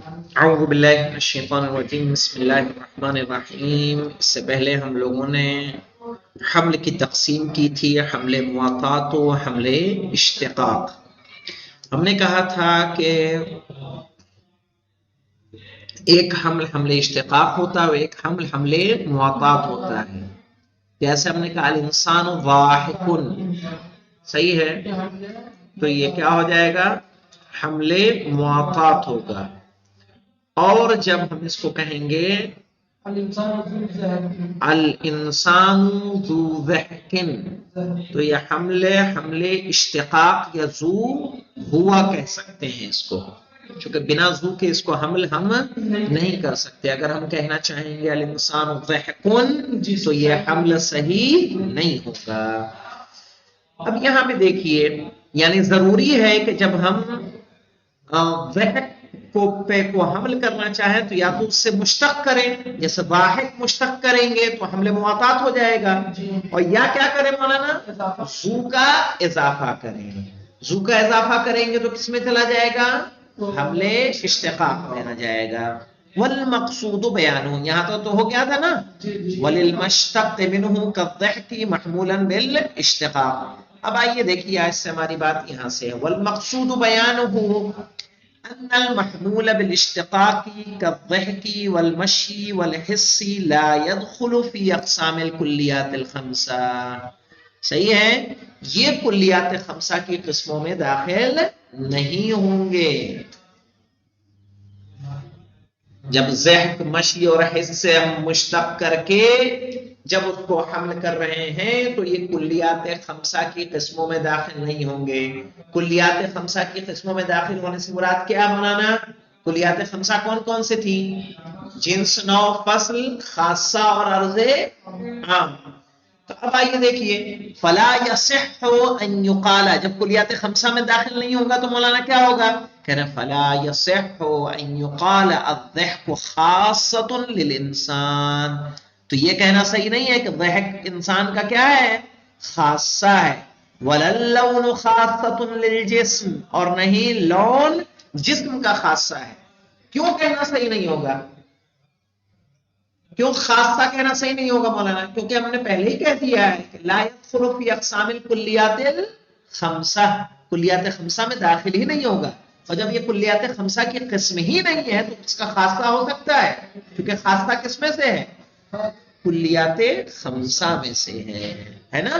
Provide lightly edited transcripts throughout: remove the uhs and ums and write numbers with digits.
اعوذ باللہ من الشیطان الرجیم، بسم اللہ الرحمن الرحیم۔ اس سے پہلے ہم لوگوں نے حمل کی تقسیم کی تھی، حمل مواطات و حمل اشتقاق۔ ہم نے کہا تھا کہ ایک حمل حمل اشتقاق ہوتا ہے اور ایک حمل حمل مواطات ہوتا ہے۔ جیسے ہم نے کہا الانسان ضاحک، صحیح ہے، تو یہ کیا ہو جائے گا؟ حمل مواطات ہوگا۔ اور جب ہم اس کو کہیں گے الانسان ذو ضحک، تو یہ حمل اشتقاق یا ذو ہوا کہہ سکتے ہیں اس کو، چونکہ بنا ذو کے اس کو حمل ہم نہیں کر سکتے۔ اگر ہم کہنا چاہیں گے الانسان ضحک تو یہ حمل صحیح نہیں ہوگا۔ اب یہاں پہ دیکھیے، یعنی ضروری ہے کہ جب ہم ضحک کو حمل کرنا چاہیں تو یا تو اس سے مشتق کریں، جیسے ضاحک مشتق کریں گے تو حمل مواطات ہو جائے گا، اور یا کیا کریں مولانا؟ ذو کا اضافہ کریں۔ ذو کا اضافہ کریں گے تو کس میں چلا جائے گا؟ حمل اشتقاق میں آ جائے گا۔ والمقصود بیانہ، یہاں تو ہو گیا تھا نا، وللمشتق منہ كالضحك محمولا بالاشتقاق۔ اب آئیے دیکھیے، آج سے ہماری بات یہاں سے ہے۔ والمقصود بیانہ ان المحمول بالاشتقاق كالضحك والمشي والحس لا يدخل في اقسام الكلیات الخمسہ۔ صحیح ہے، یہ کلیات خمسہ کی قسموں میں داخل نہیں ہوں گے۔ جب ضحک، مشی اور حس سے ہم مشتق کر کے جب اس کو حمل کر رہے ہیں تو یہ کلیات خمسہ کی قسموں میں داخل نہیں ہوں گے۔ کلیات خمسہ کی قسموں میں داخل ہونے سے مراد کیا مولانا؟ کلیات خمسہ کون کون سے تھی؟ جنس، نوع، فصل، خاصہ اور عرض عام۔ تو اب آئیے دیکھیے، فلا یصح ان یقال، جب کلیات خمسہ میں داخل نہیں ہوگا تو مولانا کیا ہوگا؟ کہہ رہے فلا یصح ان یقال الضحک خاصۃ للانسان، تو یہ کہنا صحیح نہیں ہے کہ ضحک انسان کا کیا ہے؟ خاصہ ہے۔ ولا اللون خاصۃ للجسم، اور نہیں لون جسم کا خاصہ ہے۔ کیوں کہنا صحیح نہیں ہوگا؟ کیوں خاصہ کہنا صحیح نہیں ہوگا مولانا؟ کیونکہ ہم نے پہلے ہی کہہ دیا ہے کہ لا يدخل في اقسام الکلیات الخمسہ، کلیات خمسہ میں داخل ہی نہیں ہوگا۔ اور جب یہ کلیات خمسہ کی قسم ہی نہیں ہے تو اس کا خاصہ ہو سکتا ہے، کیونکہ خاصہ کس میں سے ہے؟ کلیات خمسہ میں سے ہے نا۔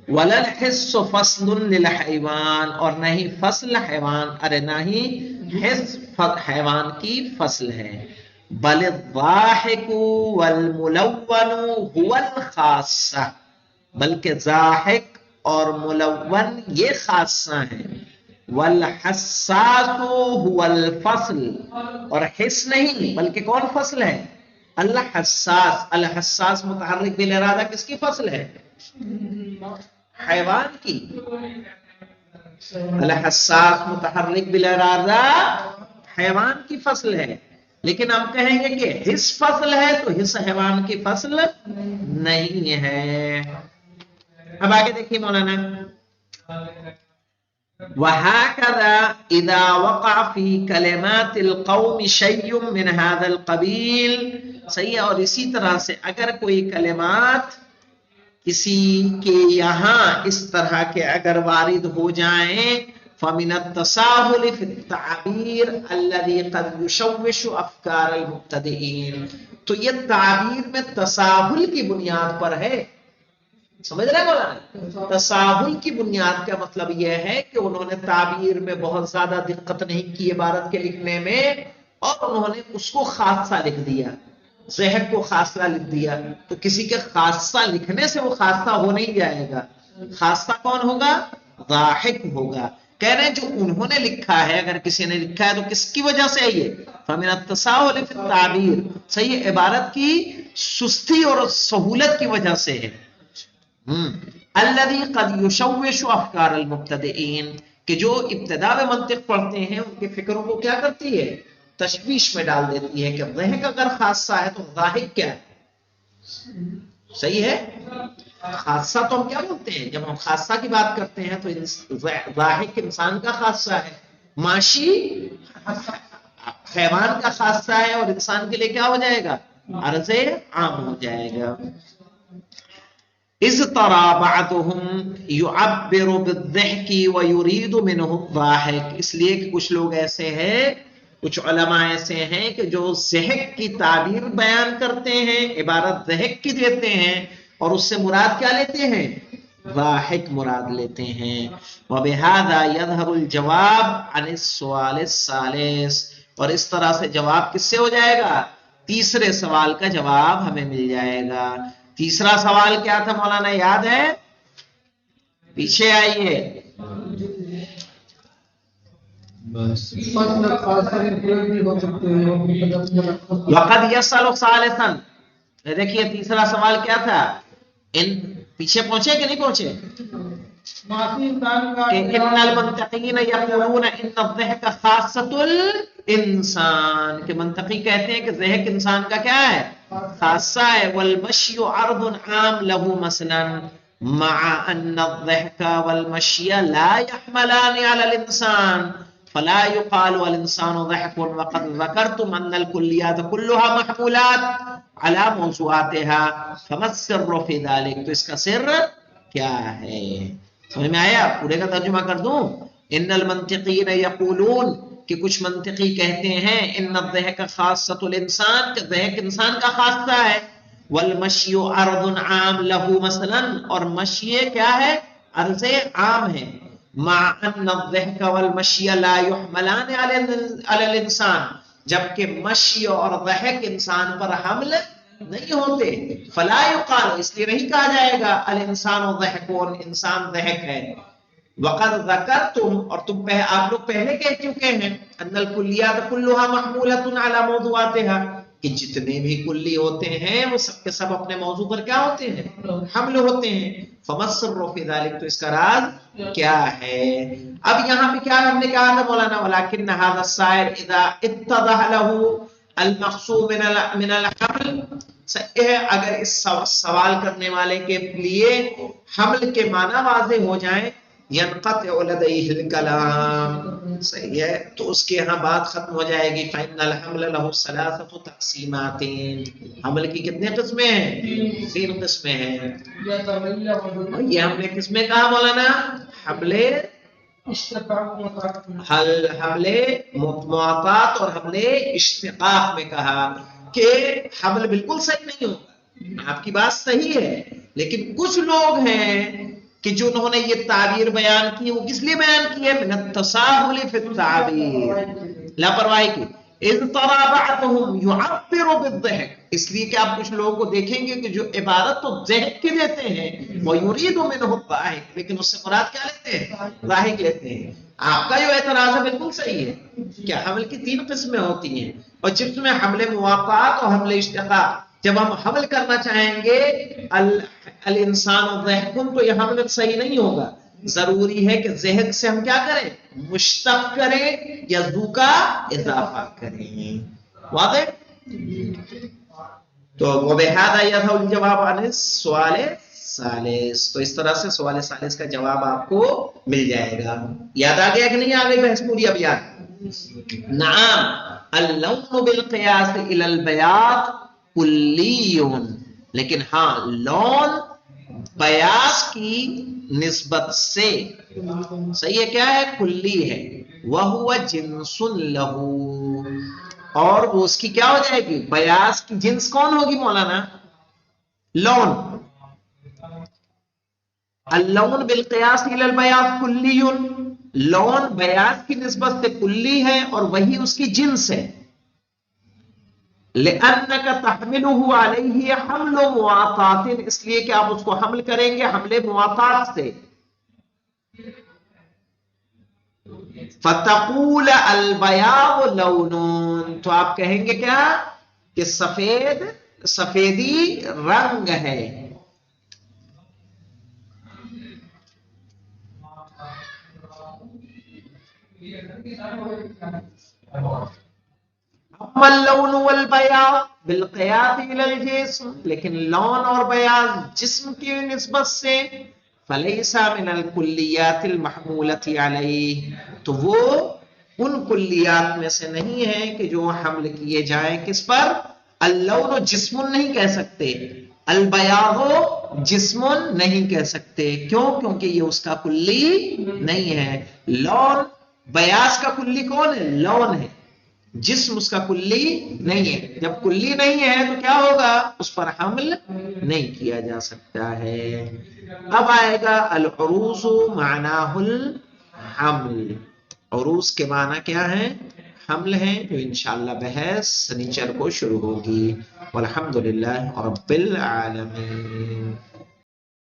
وَلَا الْحِسُّ فَصْلٌ لِلْحَيْوَانِ، اور نہیں فصل حیوان، نہ ہی حس حیوان کی فصل ہے۔ بل الضاحک والملون هو الخاصہ، بلکہ ضاحک اور ملون یہ خاصہ ہیں۔ والحساس هو الفصل، اور حس نہیں بلکہ کون فصل ہے؟ الحساس۔ الحساس متحرک بالارادہ کس کی فصل ہے؟ حیوان کی۔ الحساس متحرک بالارادہ حیوان کی فصل ہے، لیکن ہم کہیں گے کہ حس فصل ہے تو حس حیوان کی فصل نہیں ہے۔ اب آگے دیکھیے مولانا، وَهَكَذَا إِذَا وَقَعَ فِي كَلِمَاتِ الْقَوْمِ شَيْءٌ مِّنْ هَذَا الْقَبِيلِ، صحیح ہے، اور اسی طرح سے اگر کوئی کلمات کسی کے یہاں اس طرح کے اگر وارد ہو جائیں، فَمِنَ التَّسَاهُلِ فِي التَّعْبِيرِ الَّذِي قَدْ يُشَوِّشُ أَفْكَارَ الْمُبْتَدِئِينَ، تو یہ تعبیر میں تساہل کی بنیاد پر ہے۔ سمجھ رہے ہیں مولانا؟ تساہل کی بنیاد کا مطلب یہ ہے کہ انہوں نے تعبیر میں بہت زیادہ دقت نہیں کی عبارت کے لکھنے میں، اور انہوں نے اس کو خاصہ لکھ دیا، ضحک کو خاصہ لکھ دیا، تو کسی کے خاصہ لکھنے سے وہ خاصہ ہو نہیں جائے گا۔ خاصہ کون ہوگا؟ ضاحک ہوگا۔ کہہ رہے ہیں جو انہوں نے لکھا ہے، اگر کسی نے لکھا ہے تو کس کی وجہ سے ہے یہ؟ فَمِنَ التَّسَاهُلِ فِي التَّعْبِيرِ، صحیح، عبارت کی سستی اور سہولت کی وجہ سے ہے۔ الَّذِي قَدْ يُشَوِّشُ أَفْكَارَ الْمُبْتَدِئِينَ، کہ جو ابتدا میں منطق پڑھتے ہیں ان کے فکروں کو کیا کرتی ہے؟ تشویش میں ڈال دیتی ہے، کہ ضحک اگر خاصہ ہے تو ضاحک کیا ہے؟ صحیح ہے، خاصہ تو ہم کیا بولتے ہیں؟ جب ہم خاصہ کی بات کرتے ہیں تو ضاحک انسان کا خاصہ ہے، ماشی حیوان کا خاصہ ہے اور انسان کے لیے کیا ہو جائے گا؟ عرض عام ہو جائے گا. اِذْ تَرَى بَعْضُهُمْ يُعَبِّرُ بِالضِّحْكِ وَيُرِيدُ مِنْهُ الضَّاحِكَ، اس لیے کہ کچھ لوگ ایسے ہیں، کچھ علماء ایسے ہیں کہ جو ضحک کی تعبیر بیان کرتے ہیں، عبارت ضحک کی دیتے ہیں اور اس سے مراد کیا لیتے ہیں؟ ضاحک مراد لیتے ہیں. وَبِهَذَا يَظْهَرُ الْجَوَابُ عَنِ السُّؤَالِ الثَّالِثِ، اور اس طرح سے جواب کس سے ہو جائے گا؟ تیسرے سوال کا جواب ہمیں مل جائے گا. تیسرا سوال کیا تھا مولانا یاد ہے؟ پیچھے آئیے. وقد يسأل ثالثا، دیکھیے تیسرا سوال کیا تھا؟ پیچھے پہنچے کہ نہیں پہنچے؟ کہ ان المنطقین یقولون ان الضحک خاصۃ الانسان، کہ منطقی کہتے ہیں کہ ضحک انسان کا کیا ہے؟ خاصہ ہے. والمشی عرض عام له مثلا مع ان الضحك والمشي لا يحملان على الانسان فلا يقال الانسان ضحك. وقد ذكرتم ان الكليات كلها محمولات على موضوعاتها فما السر في ذلك، تو اس کا سر کیا ہے؟ سمجھ میں آیا؟ پورے کا ترجمہ کر دوں. ان المنطقین یقولون، کہ کچھ منطقی کہتے ہیں، ان الضحک خاصۃ الانسان، کہ ضحک انسان کا خاصہ ہے. والمشی عرض عام له مثلا، اور مشی کیا ہے؟ عرض عام ہے. مع ان الضحک والمشی لا يحملان علی الانسان، جبکہ مشی اور ضحک انسان پر حمل نہیں ہوتے. فلا یقال، اس لیے نہیں کہا جائے گا الانسان ضحکون، انسان ضحک ہے. وقد ذکرتم، اور آپ لوگ پہلے کہہ چکے ہیں، ان الکلیات کلها محمولۃ علی موضوعاتها، کہ جتنے بھی کلی ہوتے ہیں وہ سب کے سب اپنے موضوع پر کیا ہوتے ہیں؟ حمل ہوتے ہیں. فما السر فی ذلک، تو اس کا راز کیا ہے؟ اب یہاں پہ کیا ہم نے کہا تھا مولانا؟ ولکن هذا السائر اذا اتضح له المقصود من الحمل، اگر اس سوال کرنے والے کے لیے حمل کے معنی واضح ہو جائیں، ينقطع لديه الكلام، صحیح ہے، تو اس کے ہاں بات ختم ہو جائے گی. فإن الحمل له ثلاثة تقسیمات، حمل کی کتنے قسمیں ہیں؟ 3 قسمیں ہیں. اور یہ ہم نے کس میں کہا مولانا؟ حمل معطات اور حمل اشتقاق میں کہا کہ حمل بالکل صحیح نہیں ہوگا. آپ کی بات صحیح ہے، لیکن کچھ لوگ ہیں کہ جو انہوں نے یہ تعبیر بیان کی، وہ کس لیے بیان کی ہے؟ من التساہل فی التعبیر، لاپرواہی کی. اذ تری بعضهم يعبر بالضحك، اس لیے کہ آپ کچھ لوگوں کو دیکھیں گے کہ جو عبارت تو ضحک کی دیتے ہیں، ويريد منه الضاحك، لیکن اس سے مراد کیا لیتے ہیں؟ ضاحک لیتے ہیں. آپ کا جو اعتراض ہے بالکل صحیح ہے کہ حمل کی 3 قسمیں ہوتی ہیں، اور جس میں حمل موافقات اور حمل اشتقاق، جب ہم حمل کرنا چاہیں گے الانسان ضحکن، تو یہ حمل صحیح نہیں ہوگا. ضروری ہے کہ ضحک سے ہم کیا کریں؟ مشتق کریں یا ذو کا اضافہ کریں. واضح؟ تو وبہذا یظہر الجواب عن السؤال الثالث، تو اس طرح سے سوال ثالث کا جواب آپ کو مل جائے گا. یاد آ گیا کہ نہیں آ گئی بحث پوری؟ اب یاد. نعم اللون بالقیاس الی البیاض کلیون، لیکن ہاں لون بیاض کی نسبت سے صحیح ہے، کیا ہے؟ کلی ہے. وَهُوَ جِنْسٌ لَهُ، اور وہ اس کی کیا ہو جائے گی؟ بیاض کی جنس کون ہوگی مولانا؟ لون. اللون بالقیاس الی البیاض کلی، لون بیاض کی نسبت سے کلی ہے اور وہی اس کی جنس ہے. لِأَنَّكَ تَحْمِلُهُ عَلَيْهِ حَمْلُ مُوَاطَاتٍ، اس لیے کہ آپ اس کو حمل کریں گے حمل مواطات سے. فَتَقُولَ الْبَيَاضُ لَوْنٌ، تو آپ کہیں گے کیا؟ کہ سفیدی رنگ ہے. اما اللون والبیاض بالقیاس الی الجسم، لیکن لون اور بیاض جسم کی نسبت سے، فلیس من الکلیات المحمولۃ علیہ، تو وہ ان کلیات میں سے نہیں ہے کہ جو حمل کیے جائیں کس پر؟ اللون جسم نہیں کہہ سکتے، البیاض جسم نہیں کہہ سکتے، کیوں؟ کیونکہ یہ اس کا کلی نہیں ہے۔ لون بیاض کا کلی کون ہے؟ لون ہے، جسم اس کا کلی نہیں ہے۔ جب کلی نہیں ہے تو کیا ہوگا؟ اس پر حمل نہیں کیا جا سکتا ہے۔ اب آئے گا العروس معناہ الحمل، عروس کے معنی کیا ہے؟ حمل ہیں، جو انشاءاللہ بحث سنیچر کو شروع ہوگی۔ والحمدللہ رب العالمین۔